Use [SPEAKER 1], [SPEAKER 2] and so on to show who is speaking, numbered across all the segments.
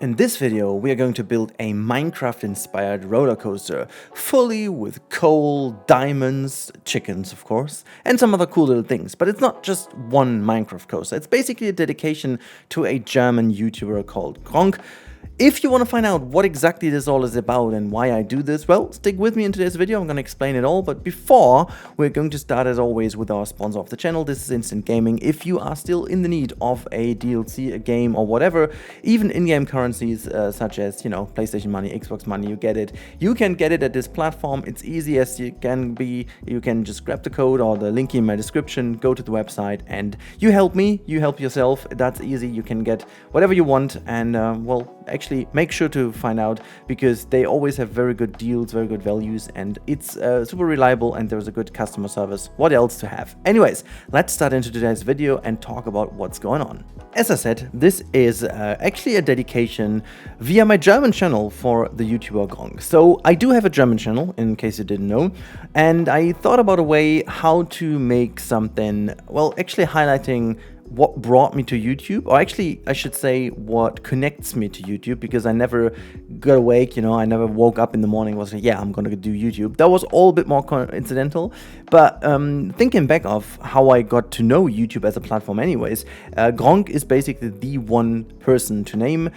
[SPEAKER 1] In this video, we are going to build a Minecraft-inspired roller coaster, fully with coal, diamonds, chickens of course, and some other cool little things. But it's not just one Minecraft coaster, it's basically a dedication to a German YouTuber called Gronk. If you want to find out what exactly this all is about and why I do this, well, stick with me in today's video, I'm going to explain it all. But before, we're going to start as always with our sponsor of the channel. This is Instant Gaming. If you are still in the need of a DLC, a game or whatever, even in-game currencies such as, you know, PlayStation money, Xbox money, you get it. You can get it at this platform. It's easy as you can be. You can just grab the code or the link in my description, go to the website, and you help me, you help yourself. That's easy. You can get whatever you want, and well, actually make sure to find out, because they always have very good deals, very good values, and it's super reliable, and there's a good customer service. What else to have? Anyways, let's start into today's video and talk about what's going on. As I said, this is actually a dedication via my German channel for the YouTuber Gronk. So I do have a German channel, in case you didn't know, and I thought about a way how to make something, well, actually highlighting what brought me to YouTube, or actually I should say what connects me to YouTube, because I never got awake, you know, I never woke up in the morning and was like, yeah, I'm gonna do YouTube. That was all a bit more coincidental. But thinking back of how I got to know YouTube as a platform anyways, Gronk is basically the one person to name.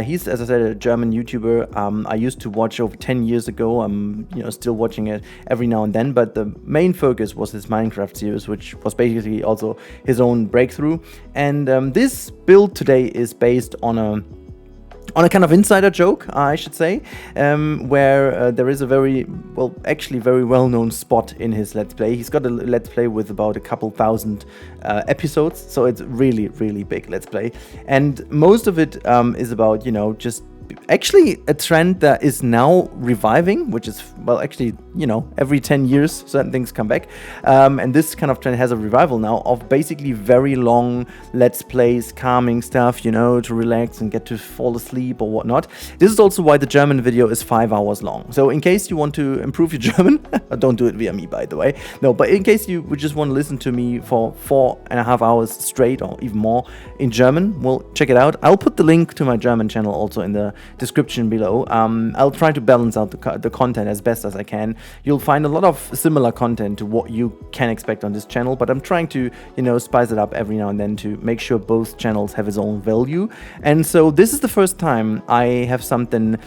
[SPEAKER 1] He's, as I said, a German YouTuber. I used to watch over 10 years ago. I'm, you know, still watching it every now and then, but the main focus was his Minecraft series, which was basically also his own breakthrough. And this build today is based on a kind of insider joke, I should say, where there is a very well-known spot in his Let's Play. He's got a Let's Play with about a couple thousand episodes, so it's really big Let's Play, and most of it is about, you know, just actually a trend that is now reviving, which is, well, actually, you know, every 10 years certain things come back, and this kind of trend has a revival now of basically very long Let's Plays, calming stuff, you know, to relax and get to fall asleep or whatnot. This is also why the German video is 5 hours long. So in case you want to improve your German, don't do it via me, by the way, no, but in case you would just want to listen to me for 4.5 hours straight or even more in German, well, check it out. I'll put the link to my German channel also in the description below. I'll try to balance out the content as best as I can. You'll find a lot of similar content to what you can expect on this channel, but I'm trying to, you know, spice it up every now and then to make sure both channels have its own value. And so this is the first time I have something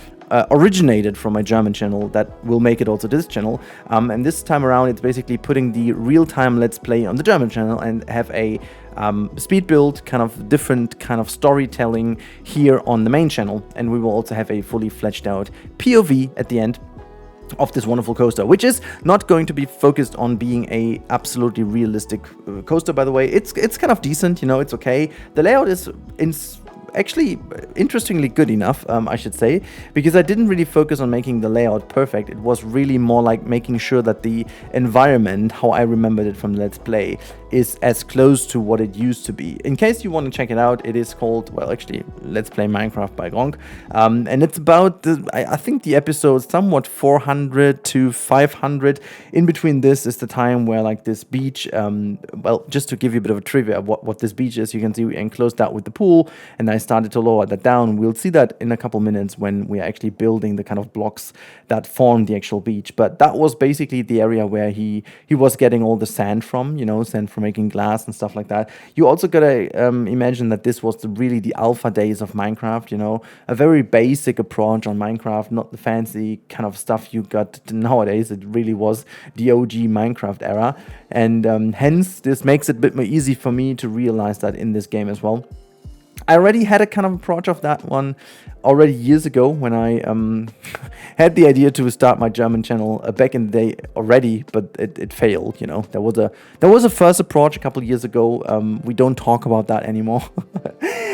[SPEAKER 1] originated from my German channel that will make it also this channel, and this time around it's basically putting the real-time Let's Play on the German channel and have a speed build, kind of different kind of storytelling here on the main channel, and we will also have a fully fledged out POV at the end of this wonderful coaster, which is not going to be focused on being a absolutely realistic coaster, by the way. It's kind of decent, you know, it's okay. The layout is actually interestingly good enough, I should say, because I didn't really focus on making the layout perfect. It was really more like making sure that the environment, how I remembered it from Let's Play, is as close to what it used to be. In case you want to check it out, it is called, well, actually, Let's Play Minecraft by Gronk, and it's about, I think the episode somewhat 400 to 500. In between this is the time where, like, this beach, well, just to give you a bit of a trivia of what this beach is, you can see we enclosed that with the pool, and I started to lower that down. We'll see that in a couple minutes when we are actually building the kind of blocks that form the actual beach. But that was basically the area where he was getting all the sand from, you know, sand for making glass and stuff like that. You also gotta imagine that this was really the alpha days of Minecraft, you know, a very basic approach on Minecraft, not the fancy kind of stuff you got nowadays. It really was the OG Minecraft era, and hence this makes it a bit more easy for me to realize that in this game as well. I already had a kind of approach of that one already years ago when I had the idea to start my German channel back in the day already, but it failed, you know. There was a first approach a couple years ago. We don't talk about that anymore.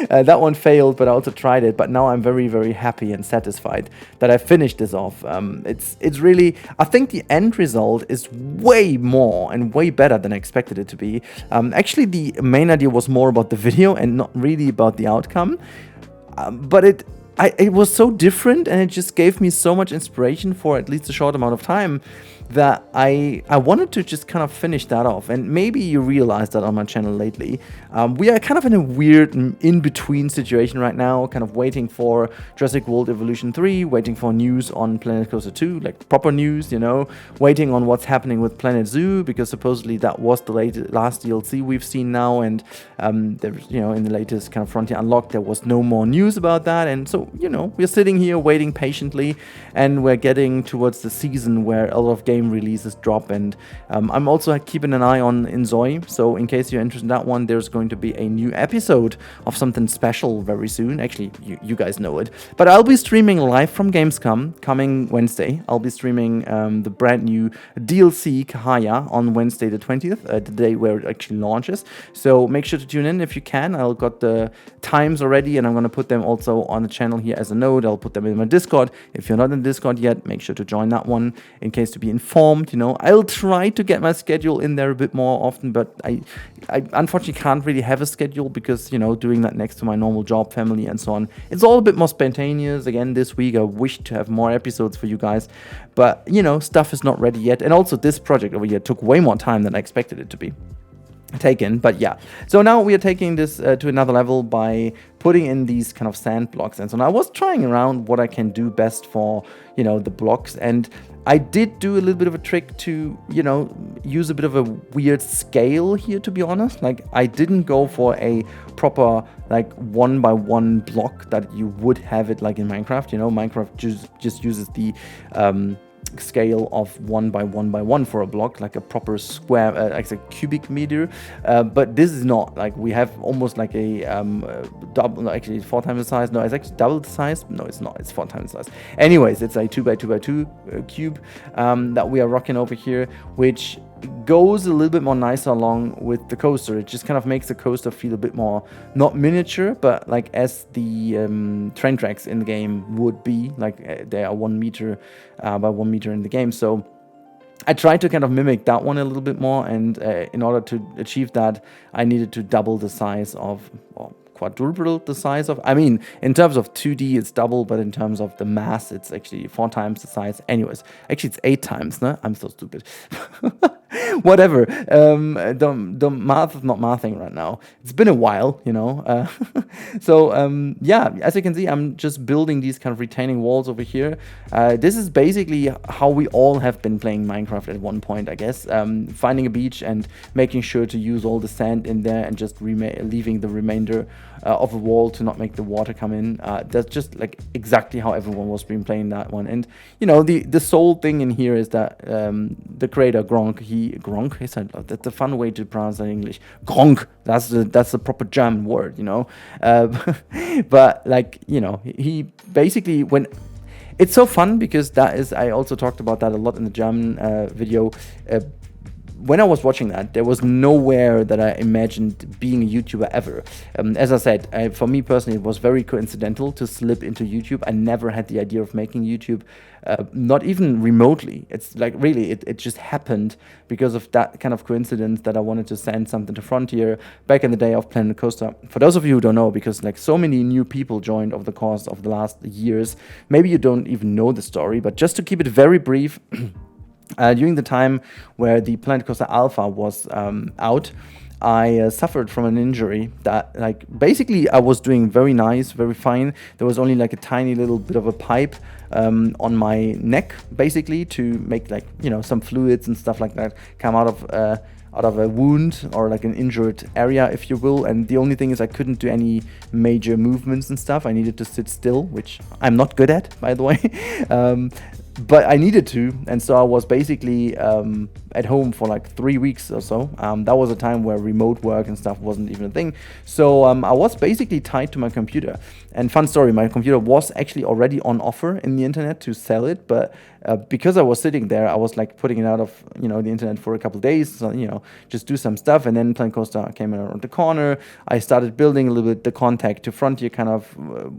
[SPEAKER 1] That one failed, but I also tried it. But now I'm very happy and satisfied that I finished this off. It's really, I think the end result is way more and way better than I expected it to be. Actually, the main idea was more about the video and not really about the outcome. But it was so different, and it just gave me so much inspiration for at least a short amount of time, that I wanted to just kind of finish that off. And maybe you realized that on my channel lately. We are kind of in a weird in-between situation right now, kind of waiting for Jurassic World Evolution 3, waiting for news on Planet Coaster 2, like proper news, you know, waiting on what's happening with Planet Zoo, because supposedly that was the last DLC we've seen now, and there's, you know, in the latest kind of Frontier Unlocked, there was no more news about that. And so, you know, we're sitting here waiting patiently, and we're getting towards the season where a lot of game releases drop. And I'm also keeping an eye on Inzoi, so in case you're interested in that one, there's going to be a new episode of something special very soon. Actually, you guys know it, but I'll be streaming live from Gamescom coming Wednesday. I'll be streaming the brand new DLC Kahaya on Wednesday the 20th, the day where it actually launches. So make sure to tune in if you can. I've got the times already, and I'm going to put them also on the channel here as a note. I'll put them in my Discord. If you're not in Discord yet, make sure to join that one in case to be informed. You know, I'll try to get my schedule in there a bit more often, but I unfortunately can't really have a schedule because, you know, doing that next to my normal job, family, and so on, it's all a bit more spontaneous. Again, this week I wish to have more episodes for you guys, but, you know, stuff is not ready yet. And also this project over here took way more time than I expected it to be taken. But yeah, so now we are taking this to another level by putting in these kind of sand blocks. And so now I was trying around what I can do best for, you know, the blocks, and I did do a little bit of a trick to, you know, use a bit of a weird scale here, to be honest. Like, I didn't go for a proper, like, 1x1 block that you would have it like in Minecraft. You know, Minecraft just uses the scale of 1x1x1 for a block, like a proper square, like a cubic meter. But this is not like, we have almost like a double, actually 4 times the size. No, it's actually double the size. No, it's not, it's 4 times the size. Anyways, it's a 2x2x2 cube that we are rocking over here, which goes a little bit more nicer along with the coaster. It just kind of makes the coaster feel a bit more, not miniature, but like as the train tracks in the game would be, like they are 1 meter by 1 meter in the game. So I tried to kind of mimic that one a little bit more, and in order to achieve that, I needed to double the size of, well, quadruple the size of, I mean, in terms of 2D it's double, but in terms of the mass it's actually 4 times the size. Anyways, actually it's 8 times, no? I'm so stupid. Whatever. The math is not mathing right now. It's been a while, you know. So yeah, as you can see, I'm just building these kind of retaining walls over here. This is basically how we all have been playing Minecraft at one point, I guess. Finding a beach and making sure to use all the sand in there, and just leaving the remainder of a wall to not make the water come in. That's just like exactly how everyone was been playing that one. And you know, the sole thing in here is that the creator Gronk, he said, that's a fun way to pronounce that in English. Gronk, that's the proper German word, you know. But like, you know, he basically, when it's so fun, because that is, I also talked about that a lot in the German video. When I was watching that, there was nowhere that I imagined being a YouTuber ever. As I said, for me personally, it was very coincidental to slip into YouTube. I never had the idea of making YouTube, not even remotely. It's like, really, it just happened because of that kind of coincidence that I wanted to send something to Frontier back in the day of Planet Coaster. For those of you who don't know, because like so many new people joined over the course of the last years, maybe you don't even know the story, but just to keep it very brief, during the time where the Planet Coaster Alpha was out, I suffered from an injury that, like, basically I was doing very nice, very fine. There was only like a tiny little bit of a pipe on my neck, basically, to make, like, you know, some fluids and stuff like that come out of a wound, or like an injured area, if you will. And the only thing is, I couldn't do any major movements and stuff. I needed to sit still, which I'm not good at, by the way. But I needed to, and so I was basically at home for like 3 weeks or so. That was a time where remote work and stuff wasn't even a thing. So I was basically tied to my computer. And fun story, my computer was actually already on offer in the internet to sell it, but because I was sitting there, I was like putting it out of, you know, the internet for a couple of days, so, you know, just do some stuff. And then Planet Coaster came around the corner. I started building a little bit. The contact to Frontier kind of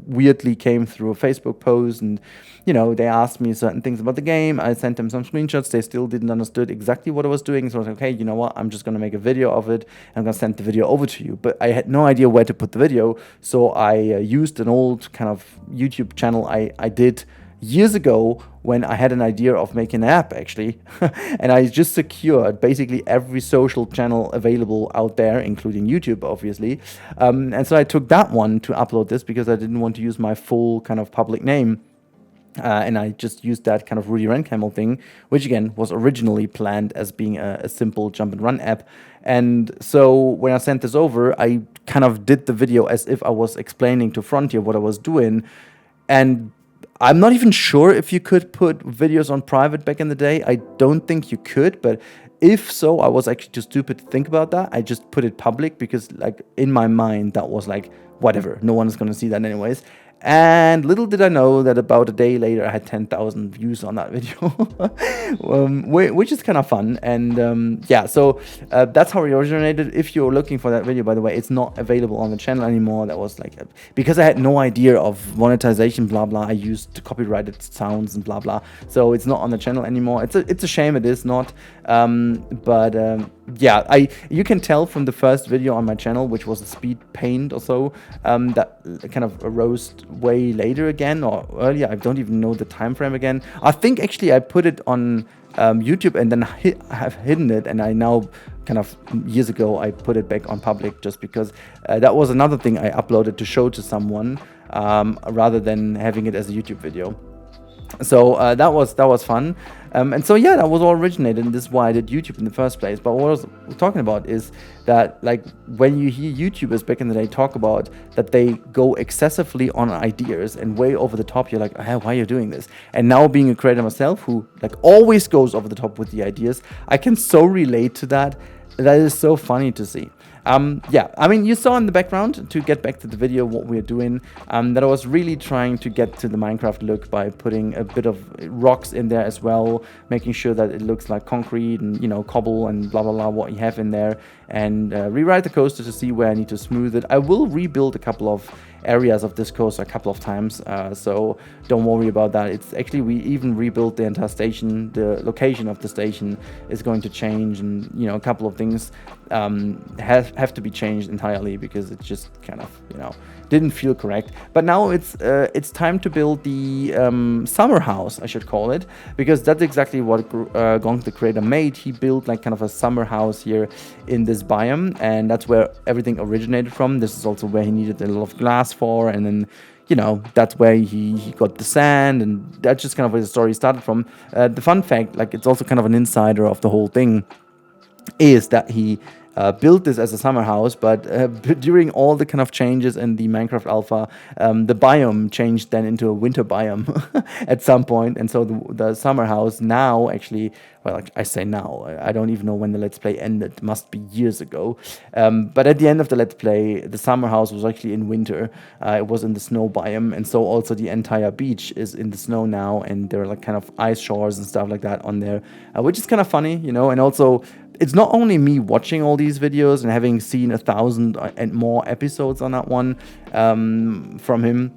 [SPEAKER 1] weirdly came through a Facebook post, and you know, they asked me certain things about the game. I sent them some screenshots. They still didn't understood exactly what I was doing. So I was like, okay, you know what? I'm just going to make a video of it. I'm going to send the video over to you. But I had no idea where to put the video. So I used an old kind of YouTube channel I did years ago when I had an idea of making an app actually, and I just secured basically every social channel available out there, including YouTube, obviously. And so I took that one to upload this because I didn't want to use my full kind of public name. And I just used that kind of Rudi Camel thing, which again was originally planned as being a simple jump and run app. And so when I sent this over, I kind of did the video as if I was explaining to Frontier what I was doing. And I'm not even sure if you could put videos on private back in the day. I don't think you could, but if so, I was actually too stupid to think about that. I just put it public because, like, in my mind, that was like, whatever, no one is going to see that anyways. And little did I know that about a day later I had 10,000 views on that video, which is kind of fun. And yeah, so that's how it originated. If you're looking for that video, by the way, it's not available on the channel anymore. That was like, because I had no idea of monetization, blah, blah. I used copyrighted sounds and blah, blah. So it's not on the channel anymore. It's a shame it is not. Yeah, you can tell from the first video on my channel, which was a speed paint or so, that kind of arose way later again or earlier. I don't even know the time frame again. I think actually I put it on YouTube and then have hidden it, and I now kind of years ago I put it back on public just because that was another thing I uploaded to show to someone rather than having it as a YouTube video. So that was fun. And so yeah, that was all originated, and this is why I did YouTube in the first place. But what I was talking about is that, like, when you hear YouTubers back in the day talk about that they go excessively on ideas and way over the top, you're like, hey, why are you doing this? And now being a creator myself who like always goes over the top with the ideas, I can so relate to that. That is so funny to see. Yeah, I mean, you saw in the background, to get back to the video, what we're doing, that I was really trying to get to the Minecraft look by putting a bit of rocks in there as well, making sure that it looks like concrete and, you know, cobble and blah, blah, blah, what you have in there, and rewrite the coaster to see where I need to smooth it. I will rebuild a couple of areas of this coaster a couple of times, so don't worry about that. It's actually, we even rebuilt the entire station. The location of the station is going to change, and, you know, a couple of things have to be changed entirely because it just kind of, you know, didn't feel correct. But now it's time to build the summer house, I should call it, because that's exactly what Gonk the creator made. He built like kind of a summer house here in this biome, and that's where everything originated from. This is also where he needed a lot of glass for, and then, you know, that's where he got the sand, and that's just kind of where the story started from. The fun fact, like, it's also kind of an insider of the whole thing, is that he built this as a summer house, but during all the kind of changes in the Minecraft alpha, the biome changed then into a winter biome at some point, and so the summer house now actually, well, like I say now, I don't even know when the Let's Play ended. It must be years ago. But at the end of the Let's Play, the summer house was actually in winter. It was in the snow biome, and so also the entire beach is in the snow now, and there are like kind of ice shores and stuff like that on there, which is kind of funny, you know. And also, it's not only me watching all these videos and having seen 1,000 and more episodes on that one from him.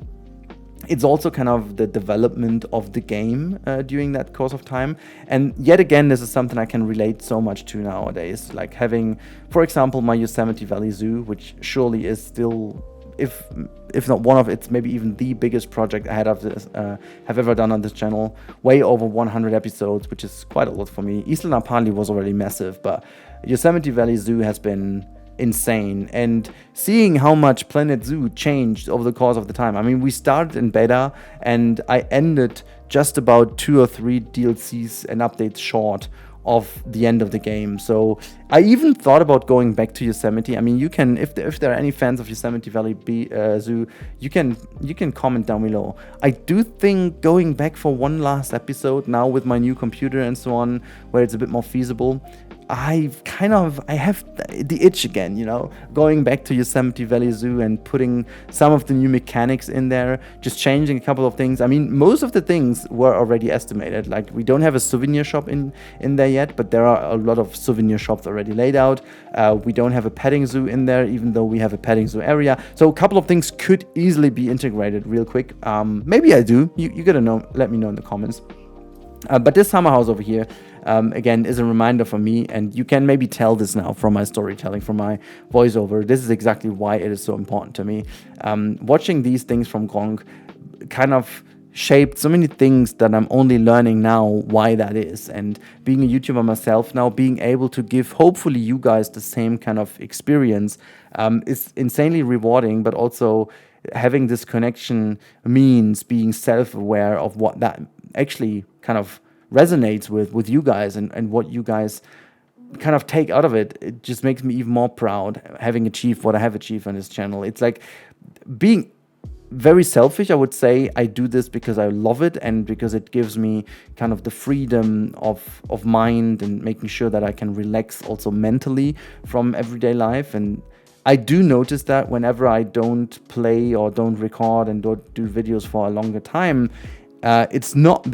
[SPEAKER 1] It's also kind of the development of the game during that course of time. And yet again, this is something I can relate so much to nowadays. Like having, for example, my Yosemite Valley Zoo, which surely is still, if not one of, it's maybe even the biggest project I have ever done on this channel. Way over 100 episodes, which is quite a lot for me. Isla Napali was already massive, but Yosemite Valley Zoo has been insane. And seeing how much Planet Zoo changed over the course of the time. I mean, we started in beta, and I ended just about 2 or 3 DLCs and updates short of the end of the game. So I even thought about going back to Yosemite. I mean, you can, if there are any fans of Yosemite Valley Zoo, you can comment down below. I do think going back for one last episode now with my new computer and so on, where it's a bit more feasible, I have the itch again, you know, going back to Yosemite Valley Zoo and putting some of the new mechanics in there, just changing a couple of things. I mean, most of the things were already estimated. Like, we don't have a souvenir shop in there yet, but there are a lot of souvenir shops already laid out. We don't have a petting zoo in there, even though we have a petting zoo area. So a couple of things could easily be integrated real quick. Maybe I do. You gotta know. Let me know in the comments. But this summer house over here, again, is a reminder for me, and you can maybe tell this now from my storytelling, from my voiceover. This is exactly why it is so important to me. Watching these things from Gronk kind of shaped so many things that I'm only learning now why that is. And being a YouTuber myself now, being able to give hopefully you guys the same kind of experience is insanely rewarding, but also having this connection means being self-aware of what that actually kind of resonates with you guys, and what you guys kind of take out of it. It just makes me even more proud having achieved what I have achieved on this channel. It's like being very selfish, I would say. I do this because I love it and because it gives me kind of the freedom of mind and making sure that I can relax also mentally from everyday life. And I do notice that whenever I don't play or don't record and don't do videos for a longer time, it's not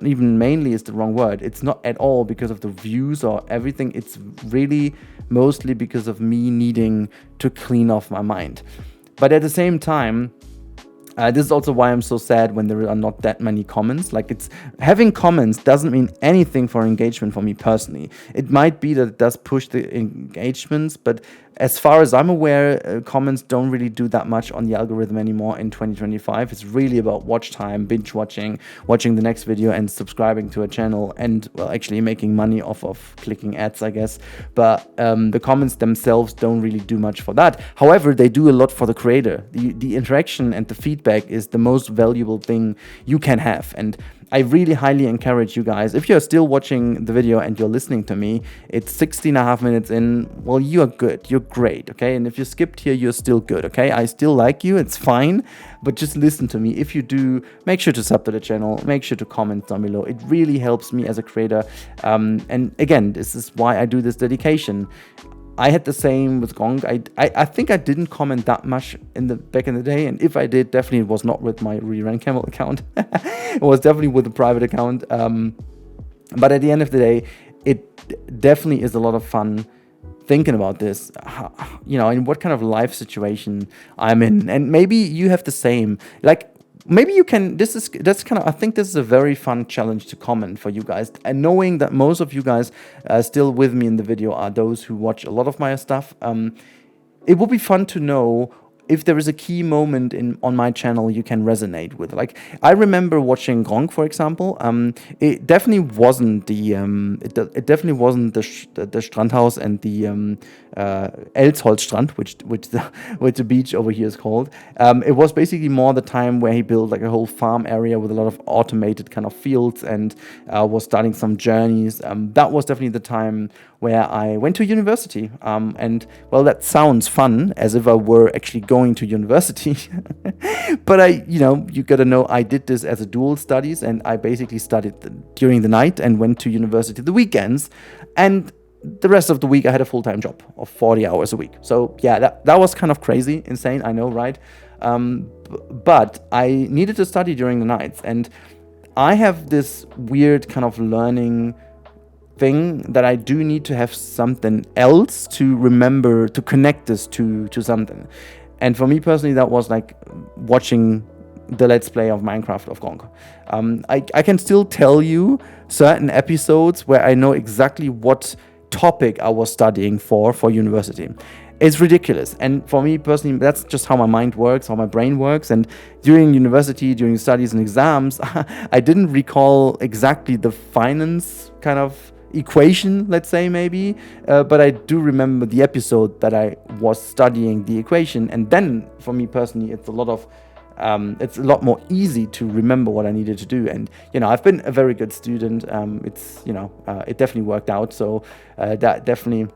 [SPEAKER 1] even mainly is the wrong word. It's not at all because of the views or everything. It's really mostly because of me needing to clean off my mind. But at the same time, this is also why I'm so sad when there are not that many comments. Like, it's having comments doesn't mean anything for engagement for me personally. It might be that it does push the engagements, but as far as I'm aware, comments don't really do that much on the algorithm anymore in 2025. It's really about watch time, binge watching, watching the next video, and subscribing to a channel, and, well, actually making money off of clicking ads, I guess. But the comments themselves don't really do much for that. However, they do a lot for the creator. The interaction and the feedback is the most valuable thing you can have. And I really highly encourage you guys, if you're still watching the video and you're listening to me, it's 16.5 minutes in, well, you are good, you're great, okay? And if you skipped here, you're still good, okay? I still like you, it's fine, but just listen to me. If you do, make sure to sub to the channel, make sure to comment down below. It really helps me as a creator. And again, this is why I do this dedication. I had the same with Gronk. I think I didn't comment that much back in the day, and if I did, definitely it was not with my Rudi Camel account. It was definitely with a private account. But at the end of the day, it definitely is a lot of fun thinking about this, you know, in what kind of life situation I'm in, and maybe you have the same. Like, maybe you can, that's kind of, I think this is a very fun challenge to comment for you guys. And knowing that most of you guys still with me in the video are those who watch a lot of my stuff, it would be fun to know if there is a key moment on my channel you can resonate with. Like, I remember watching Gronk, for example. It definitely wasn't the Strandhaus and the Elsholzstrand, which the beach over here is called. It was basically more the time where he built like a whole farm area with a lot of automated kind of fields and was starting some journeys. That was definitely the time where I went to university. And, well, that sounds fun, as if I were actually going to university. But you gotta know, I did this as a dual studies, and I basically studied during the night and went to university the weekends. And the rest of the week I had a full-time job of 40 hours a week. So yeah, that was kind of crazy, insane, I know, right? But I needed to study during the nights, and I have this weird kind of learning thing that I do need to have something else to remember, to connect this to something. And for me personally, that was like watching the Let's Play of Minecraft of Gronk. I can still tell you certain episodes where I know exactly what topic I was studying for university. It's ridiculous. And for me personally, that's just how my mind works, how my brain works. And during university, during studies and exams, I didn't recall exactly the finance kind of equation, let's say, maybe, but I do remember the episode that I was studying the equation. And then for me personally, it's a lot more easy to remember what I needed to do. And I've been a very good student. It definitely worked out, so that definitely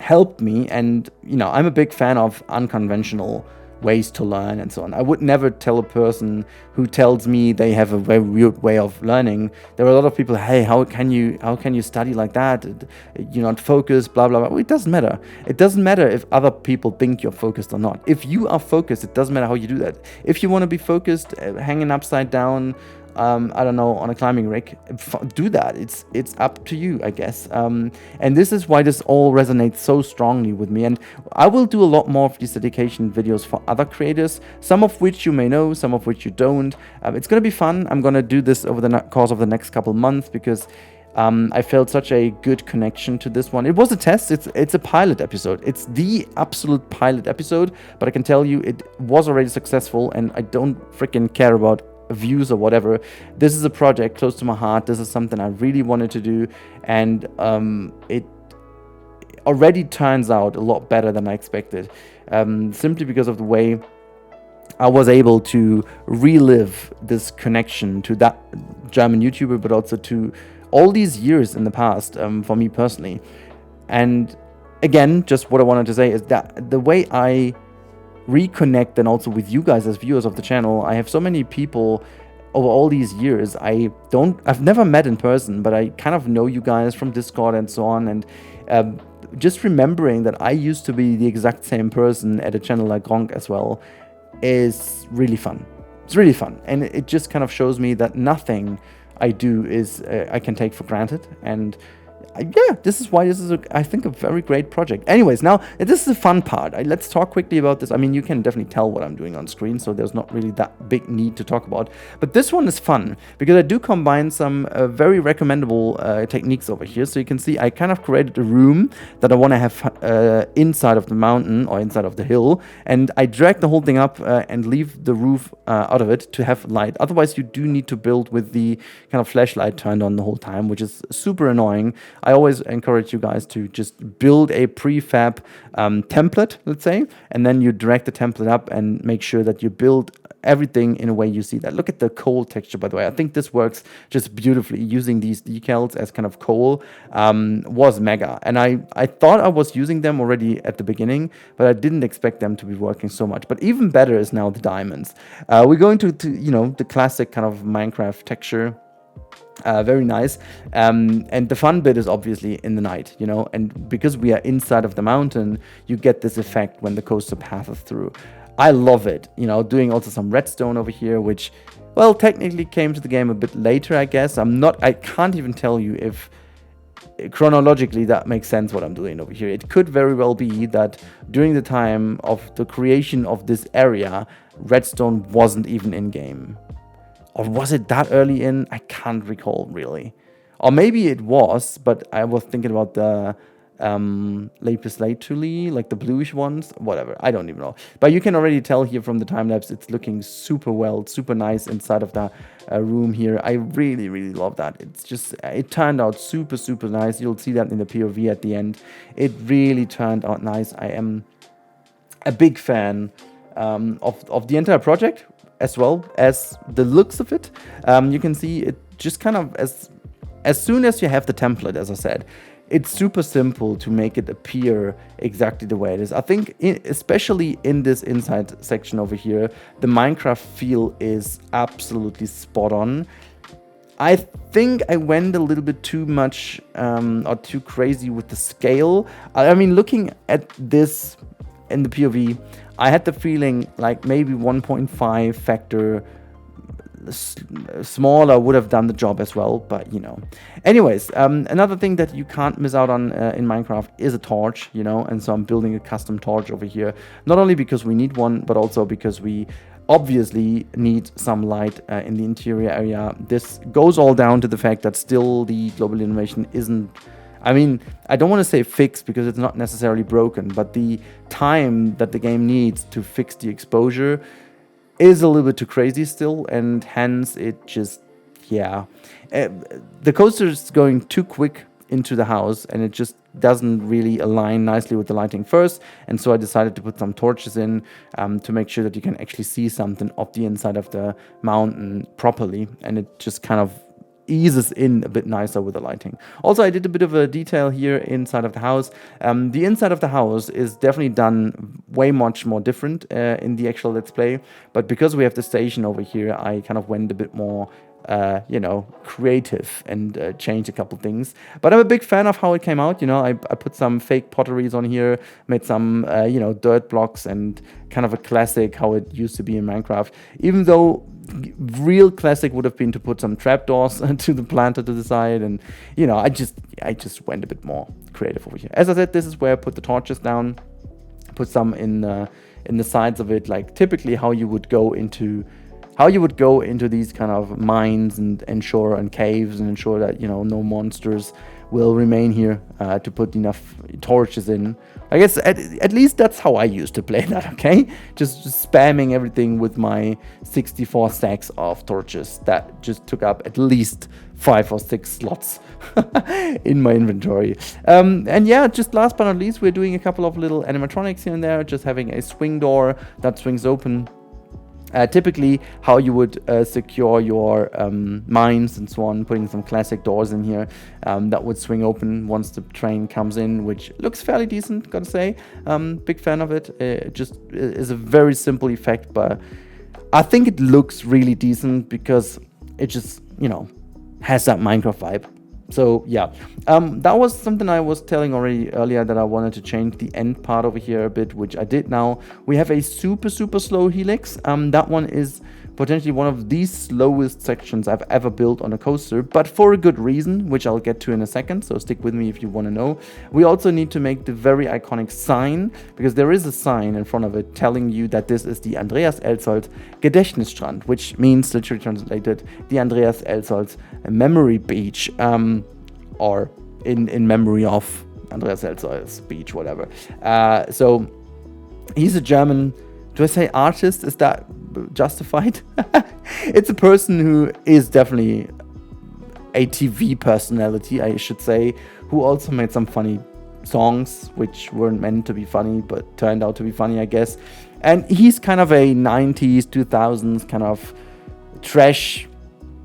[SPEAKER 1] helped me. And I'm a big fan of unconventional ways to learn and so on. I would never tell a person who tells me they have a very weird way of learning. There are a lot of people, hey, how can you study like that? You're not focused, blah, blah, blah. Well, it doesn't matter. It doesn't matter if other people think you're focused or not. If you are focused, it doesn't matter how you do that. If you want to be focused, hanging upside down, I don't know, on a climbing rig, do that. It's up to you, I guess. And this is why this all resonates so strongly with me. And I will do a lot more of these dedication videos for other creators, some of which you may know, some of which you don't. It's going to be fun. I'm going to do this over the course of the next couple months because I felt such a good connection to this one. It was a test. It's a pilot episode. It's the absolute pilot episode, but I can tell you it was already successful, and I don't freaking care about views or whatever. This is a project close to my heart. This is something I really wanted to do, and it already turns out a lot better than I expected, simply because of the way I was able to relive this connection to that German YouTuber, but also to all these years in the past, for me personally. And again, just what I wanted to say is that the way I reconnect, and also with you guys as viewers of the channel, I have so many people over all these years I've never met in person, but I kind of know you guys from Discord and so on, and just remembering that I used to be the exact same person at a channel like Gronk as well is really fun. It's really fun, and it just kind of shows me that nothing I do is I can take for granted. And yeah, this is why this is, I think, a very great project. Anyways, now this is the fun part. Let's talk quickly about this. I mean, you can definitely tell what I'm doing on screen, so there's not really that big need to talk about. But this one is fun because I do combine some very recommendable techniques over here. So you can see I kind of created a room that I want to have inside of the mountain or inside of the hill, and I drag the whole thing up and leave the roof out of it to have light. Otherwise, you do need to build with the kind of flashlight turned on the whole time, which is super annoying. I always encourage you guys to just build a prefab template, let's say, and then you drag the template up and make sure that you build everything in a way you see that. Look at the coal texture, by the way. I think this works just beautifully. Using these decals as kind of coal was mega. And I thought I was using them already at the beginning, but I didn't expect them to be working so much. But even better is now the diamonds. We're going to you know, the classic kind of Minecraft texture. Very nice, and the fun bit is obviously in the night, you know, and because we are inside of the mountain, you get this effect when the coaster passes through. I love it, you know. Doing also some redstone over here, which, well, technically came to the game a bit later, I guess. I can't even tell you if chronologically that makes sense what I'm doing over here. It could very well be that during the time of the creation of this area, redstone wasn't even in game. Or was it that early in? I can't recall, really. Or maybe it was, but I was thinking about the lapis lazuli, like the bluish ones. Whatever, I don't even know. But you can already tell here from the time-lapse, it's looking super well, super nice inside of the room here. I really, really love that. It's just, it turned out super, super nice. You'll see that in the POV at the end. It really turned out nice. I am a big fan of the entire project, as well as the looks of it. You can see it just kind of, as soon as you have the template, as I said, it's super simple to make it appear exactly the way it is. I think especially in this inside section over here, the Minecraft feel is absolutely spot on. I think I went a little bit too much or too crazy with the scale. I mean, looking at this in the POV, I had the feeling like maybe 1.5 factor smaller would have done the job as well, but you know. Anyways, another thing that you can't miss out on in Minecraft is a torch, you know, and so I'm building a custom torch over here, not only because we need one, but also because we obviously need some light in the interior area. This goes all down to the fact that still the global illumination isn't, I mean, I don't want to say fixed because it's not necessarily broken, but the time that the game needs to fix the exposure is a little bit too crazy still, and hence it just, yeah. The coaster is going too quick into the house, and it just doesn't really align nicely with the lighting first, and so I decided to put some torches in to make sure that you can actually see something of the inside of the mountain properly, and it just kind of eases in a bit nicer with the lighting. Also, I did a bit of a detail here inside of the house. The inside of the house is definitely done way much more different in the actual Let's Play, but because we have the station over here, I kind of went a bit more you know, creative and changed a couple things. But I'm a big fan of how it came out. You know, I put some fake potteries on here, made some you know, dirt blocks, and kind of a classic how it used to be in Minecraft. Even though real classic would have been to put some trapdoors to the planter to the side, and you know, I just went a bit more creative over here. As I said, this is where I put the torches down, put some in the sides of it, like typically how you would go into how you would go into these kind of mines and ensure and caves and ensure that, you know, no monsters will remain here to put enough torches in. I guess at least that's how I used to play that, okay? Just spamming everything with my 64 stacks of torches. That just took up at least 5 or 6 slots in my inventory. And yeah, just last but not least, we're doing a couple of little animatronics here and there, just having a swing door that swings open. Typically, how you would secure your mines and so on, putting some classic doors in here that would swing open once the train comes in, which looks fairly decent, gotta say. Big fan of it. It just is a very simple effect, but I think it looks really decent because it just, you know, has that Minecraft vibe. So yeah, that was something I was telling already earlier, that I wanted to change the end part over here a bit, which I did now. We have a super slow helix. That one is potentially one of the slowest sections I've ever built on a coaster, but for a good reason, which I'll get to in a second, so stick with me if you want to know. We also need to make the very iconic sign, because there is a sign in front of it telling you that this is the Andreas Elsholz Gedächtnisstrand, which means, literally translated, the Andreas Elsholz Memory Beach, or in memory of Andreas Elsholz Beach, whatever. So he's a German, do I say artist? Is that justified? It's a person who is definitely a TV personality, I should say, who also made some funny songs, which weren't meant to be funny, but turned out to be funny, I guess. And he's kind of a 90s, 2000s kind of trash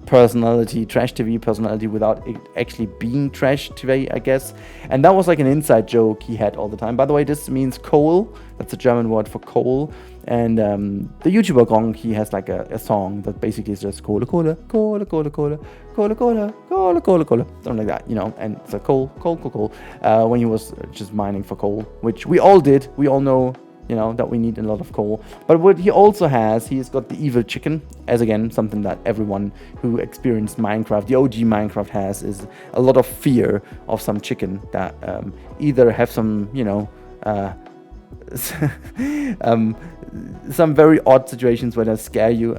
[SPEAKER 1] personality, trash TV personality, without it actually being trash TV, I guess. And that was like an inside joke he had all the time. By the way, this means coal. That's a German word for coal. And the YouTuber Gong, he has like a song that basically is just Kohle, Kohle, Kohle, Kohle, Kohle, Kohle, Kohle, Kohle, Kohle, Kohle, something like that, you know. And it's a coal, when he was just mining for coal, which we all did. We all know, you know, that we need a lot of coal. But what he also has, he's got the evil chicken, as again, something that everyone who experienced Minecraft, the OG Minecraft, has, is a lot of fear of some chicken that either have some, you know, some very odd situations where they scare you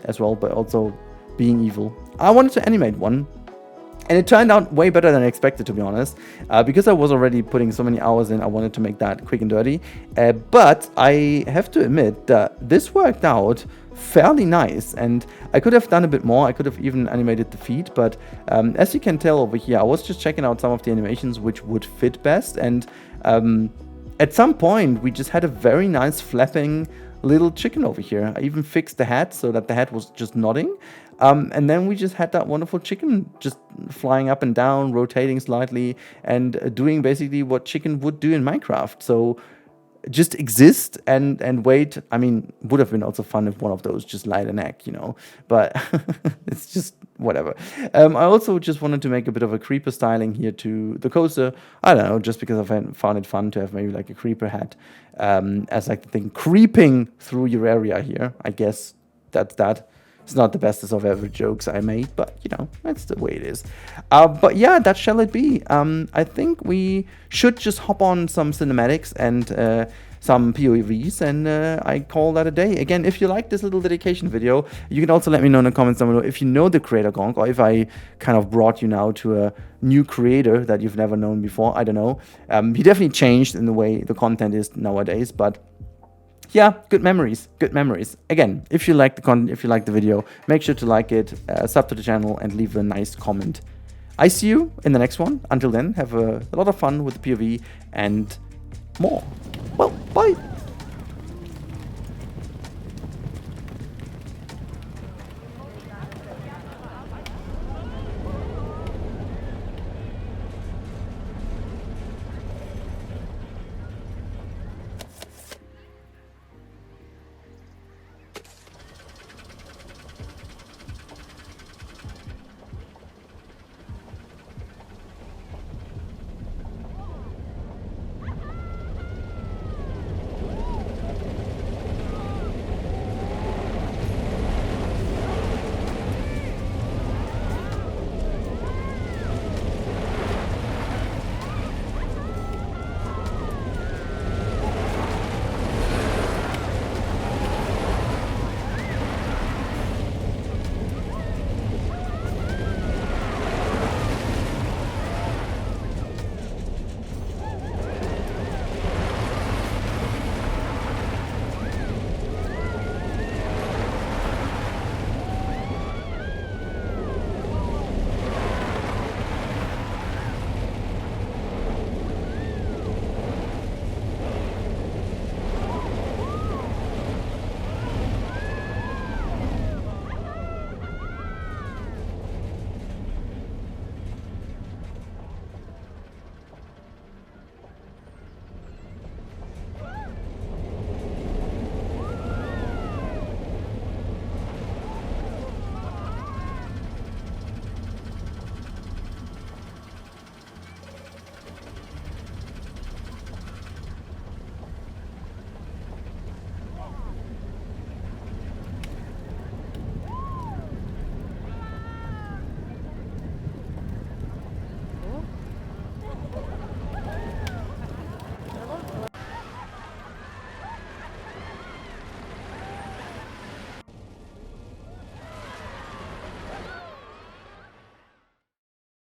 [SPEAKER 1] as well, but also being evil. I wanted to animate one, and it turned out way better than I expected, to be honest. Because I was already putting so many hours in, I wanted to make that quick and dirty. But I have to admit that this worked out fairly nice, and I could have done a bit more. I could have even animated the feet, but as you can tell over here, I was just checking out some of the animations which would fit best, and at some point we just had a very nice flapping little chicken over here. I even fixed the hat so that the hat was just nodding. And then we just had that wonderful chicken just flying up and down, rotating slightly, and doing basically what chicken would do in Minecraft. So just exist and wait. I mean, would have been also fun if one of those just laid an egg, you know, but it's just whatever. I also just wanted to make a bit of a creeper styling here to the coaster. I don't know, just because I found it fun to have maybe like a creeper hat as like the thing creeping through your area here. I guess that's that. It's not the bestest of ever jokes I made, but, you know, that's the way it is. But yeah, that shall it be. I think we should just hop on some cinematics and some POVs, and I call that a day. Again, if you like this little dedication video, you can also let me know in the comments down below if you know the creator Gonk, or if I kind of brought you now to a new creator that you've never known before. I don't know. He definitely changed in the way the content is nowadays, but yeah, good memories, good memories. Again, if you like the content, if you like the video, make sure to like it, sub to the channel, and leave a nice comment. I see you in the next one. Until then, have a lot of fun with the POV and more. Well, bye.